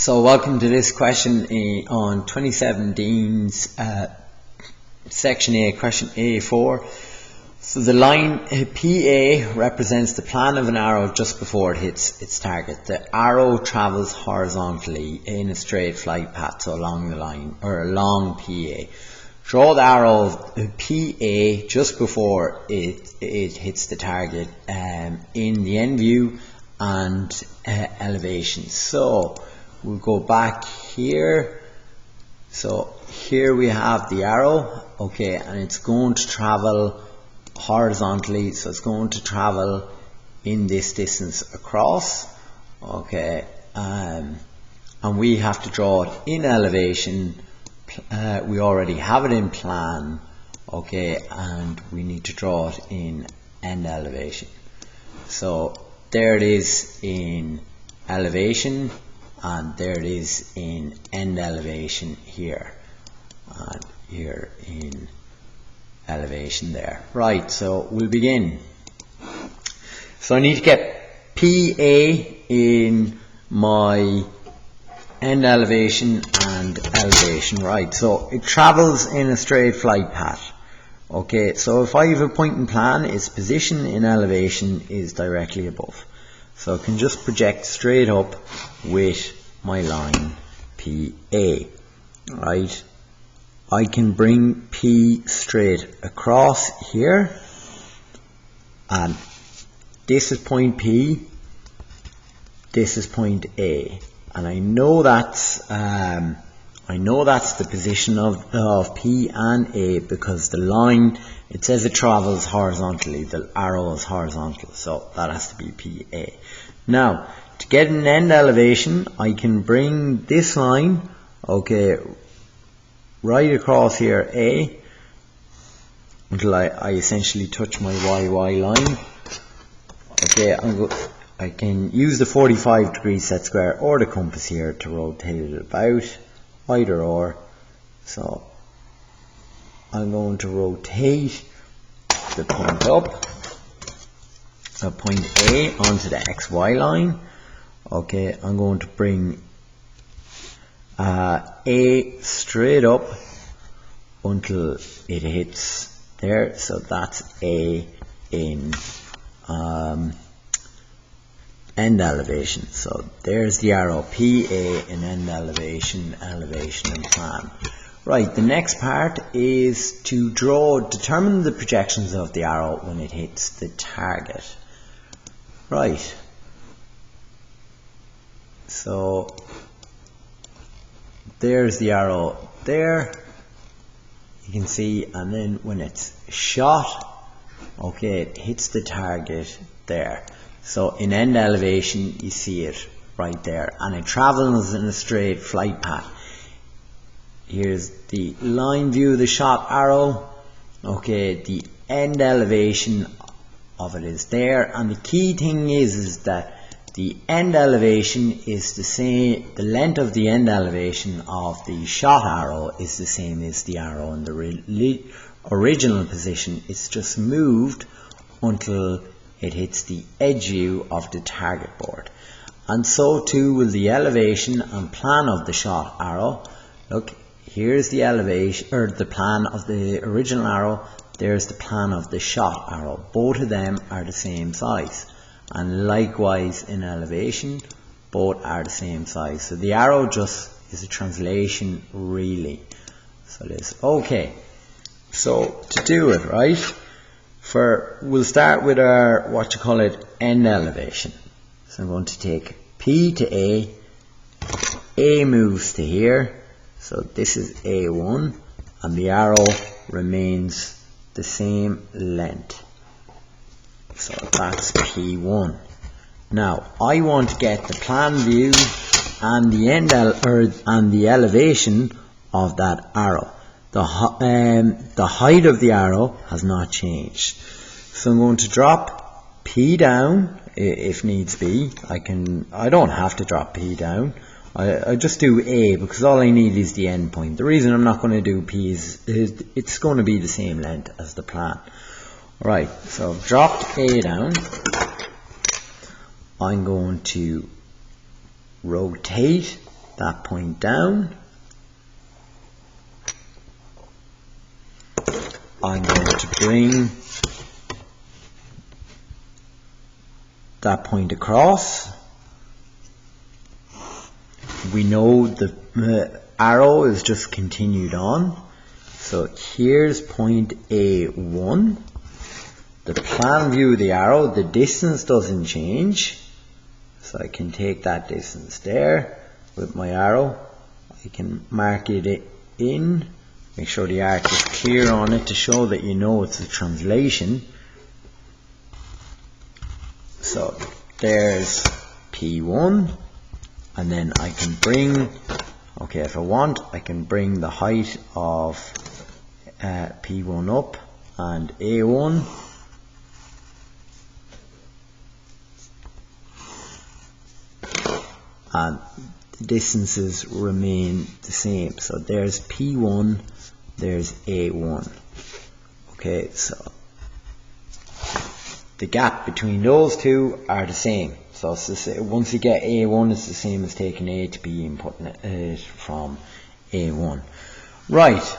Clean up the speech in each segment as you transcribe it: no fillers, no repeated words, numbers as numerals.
So welcome to this question on 2017's Section A, question A4. So the line PA represents the plan of an arrow just before it hits its target. The arrow travels horizontally in a straight flight path, so along the line, or along PA. Draw the arrow of PA just before it hits the target in the end view and elevation. So we'll go back here. So here we have the arrow, okay, and it's going to travel horizontally, so it's going to travel in this distance across, okay, and we have to draw it in elevation. We already have it in plan, okay, and we need to draw it in end elevation. So there it is in elevation, and there it is in end elevation here, and here in elevation there. Right, so we'll begin. So I need to get PA in my end elevation and elevation. Right, so it travels in a straight flight path. Okay, so if I have a point in plan, its position in elevation is directly above. So I can just project straight up with my line PA. Right, I can bring P straight across here, and this is point P, this is point A, and I know that's the position of P and A because the line, it says it travels horizontally, the arrow is horizontal, so that has to be PA. Now, to get an end elevation, I can bring this line, okay, right across here A, until I essentially touch my YY line. Okay, I can use the 45 degree set square or the compass here to rotate it about, either or. So I'm going to rotate the point up, so point A onto the XY line. Okay, I'm going to bring A straight up until it hits there, so that's A in end elevation. So there's the arrow PA in end elevation, elevation and plan. Right, the next part is to determine the projections of the arrow when it hits the target. Right, so there's the arrow there, you can see, and then when it's shot, okay, it hits the target there. So in end elevation you see it right there, and it travels in a straight flight path. Here's the line view of the shot arrow, okay, the end elevation of it is there, and the key thing is that the end elevation is the same, the length of the end elevation of the shot arrow is the same as the arrow in the original position. It's just moved until it hits the edge view of the target board. And so too will the elevation and plan of the shot arrow. Look, here's the elevation, or the plan of the original arrow, there's the plan of the shot arrow. Both of them are the same size. And likewise in elevation, both are the same size. So the arrow just is a translation really. So this, okay. So to do it, right, we'll start with our, end elevation. So I'm going to take P to A moves to here. So this is A1, and the arrow remains the same length. So that's P1. Now I want to get the plan view and the and the elevation of that arrow. The height of the arrow has not changed. So I'm going to drop P down if needs be. I don't have to drop P down. I just do A because all I need is the end point. The reason I'm not going to do P is it's going to be the same length as the plan. Right, so I've dropped A down. I'm going to rotate that point down. I'm going to bring that point across. We know the arrow is just continued on. So here's point A1. The plan view of the arrow, the distance doesn't change. So I can take that distance there with my arrow. I can mark it in. Make sure the arc is clear on it to show that you know it's a translation. So there's P1, and then I can bring, okay, if I want, I can bring the height of P1 up and A1. And the distances remain the same. So there's P1, there's A1. Okay, so the gap between those two are the same. So once you get A1, it's the same as taking A to B and putting it from A1. Right,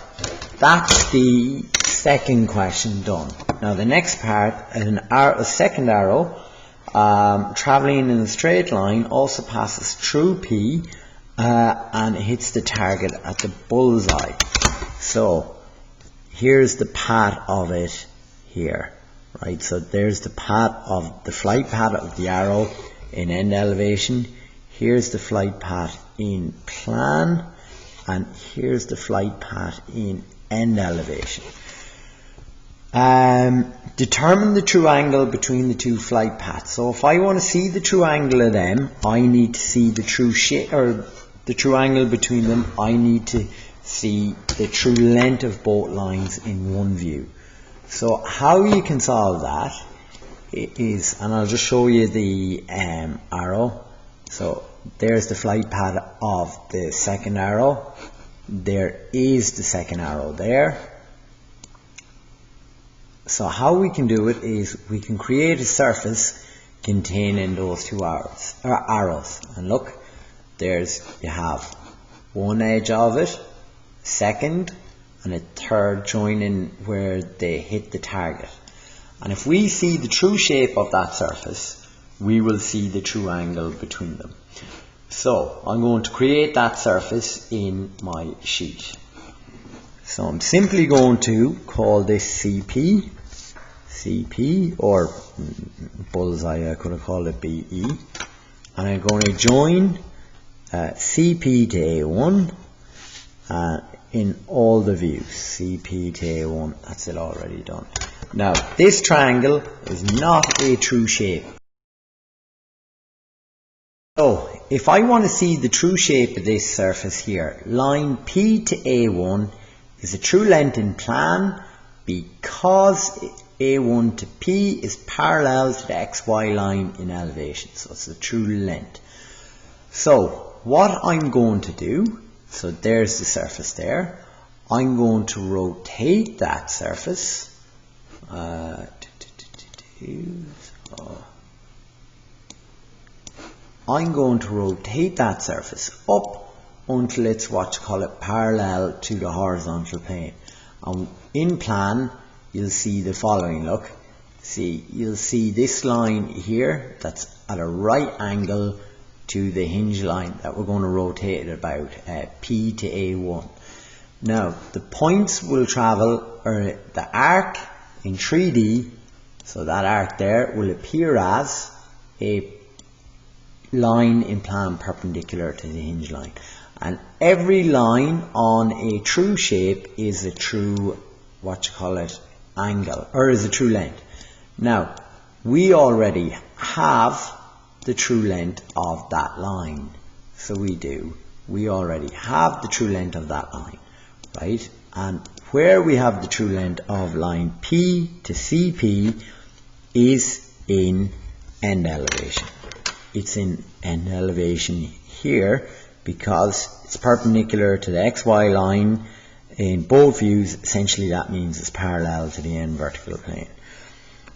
that's the second question done. Now the next part, a second arrow, travelling in a straight line, also passes through P and hits the target at the bullseye. So here's the path of it here, right? So there's the path of the flight path of the arrow in end elevation. Here's the flight path in plan, and here's the flight path in end elevation. Determine the true angle between the two flight paths. So if I want to see the true angle of them, I need to see the true shape, or the true angle between them. I need to see the true length of both lines in one view. So how you can solve that is, and I'll just show you the arrow. So there's the flight path of the second arrow. There is the second arrow there. So how we can do it is we can create a surface containing those two arrows. And look, you have one edge of it, second, and a third joining where they hit the target. And if we see the true shape of that surface, we will see the true angle between them. So I'm going to create that surface in my sheet. So I'm simply going to call this CP, or bullseye, I could have called it BE, and I'm going to join CP to A1 in all the views. CP to A1, that's it already done. Now this triangle is not a true shape. So if I want to see the true shape of this surface here, line P to A1 is a true length in plan because A1 to P is parallel to the XY line in elevation. So it's a true length. So what I'm going to do, so there's the surface there. I'm going to rotate that surface. I'm going to rotate that surface up until it's what you call it parallel to the horizontal plane. And in plan, you'll see the following. Look, you'll see this line here that's at a right angle to the hinge line that we're going to rotate it about, P to A1. Now the points will travel, or the arc in 3D, so that arc there will appear as a line in plan perpendicular to the hinge line. And every line on a true shape is a true, what you call it, angle, or is a true length. Now, we already have the true length of that line. So we already have the true length of that line, right? And where we have the true length of line P to CP is in end elevation. It's in end elevation here because it's perpendicular to the XY line in both views. Essentially that means it's parallel to the end vertical plane.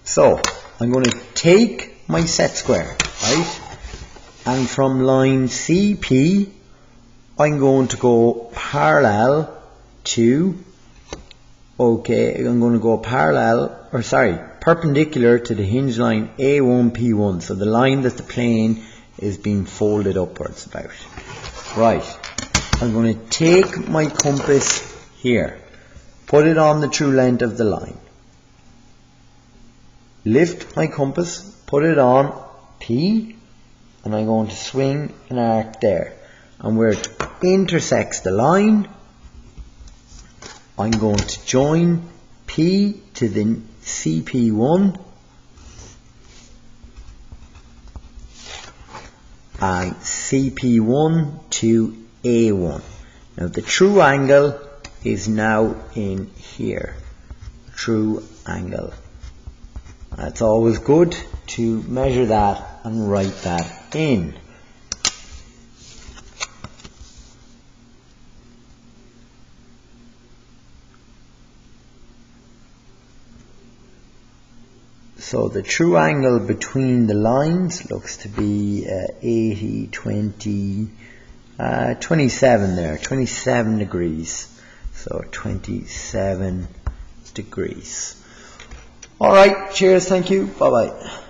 So I'm going to take my set square, right? And from line CP I'm going to go parallel to, okay, I'm going to go perpendicular to the hinge line A1P1. So the line that the plane is being folded upwards about. Right. I'm going to take my compass here, put it on the true length of the line. Lift my compass, put it on P, and I'm going to swing an arc there. And where it intersects the line, I'm going to join P to the CP1 and CP1 to A1. Now the true angle is now in here. True angle. It's always good to measure that and write that in. So the true angle between the lines looks to be 80, 20, 27 there, 27 degrees. So 27 degrees. Alright, cheers, thank you, bye bye.